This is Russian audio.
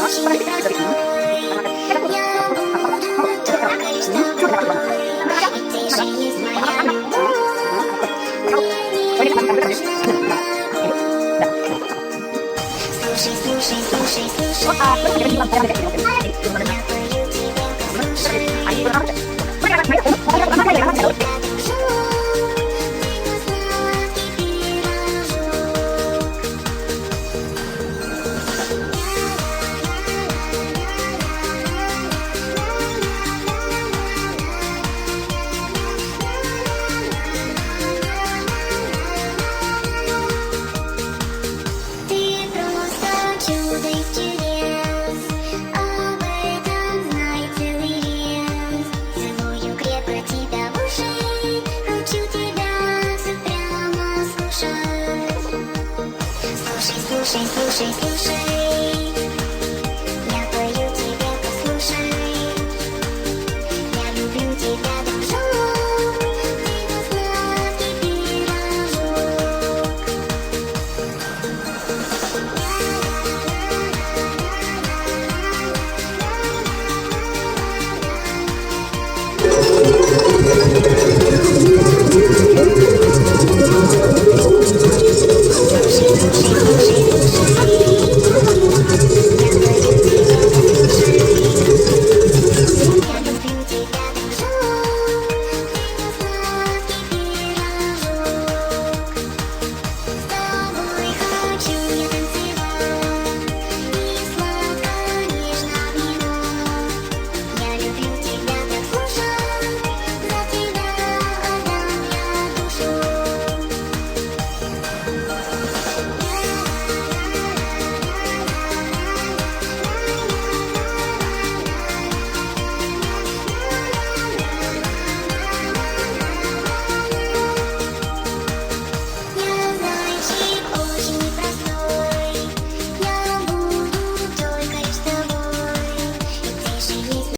очень простой. Я буду только с тобой, и ты же есть моя любовь. Мне не нужна любовь. Слушай, слушай, слушай, слушай. Я пою тебе как слушай. Я держу, ты на знаки перевожу. Ты просто чудо из чудес, об этом знай целый лес. Целую крепко тебя в уши, хочу тебя все прямо слушать. Слушай, слушай, слушай, слушай.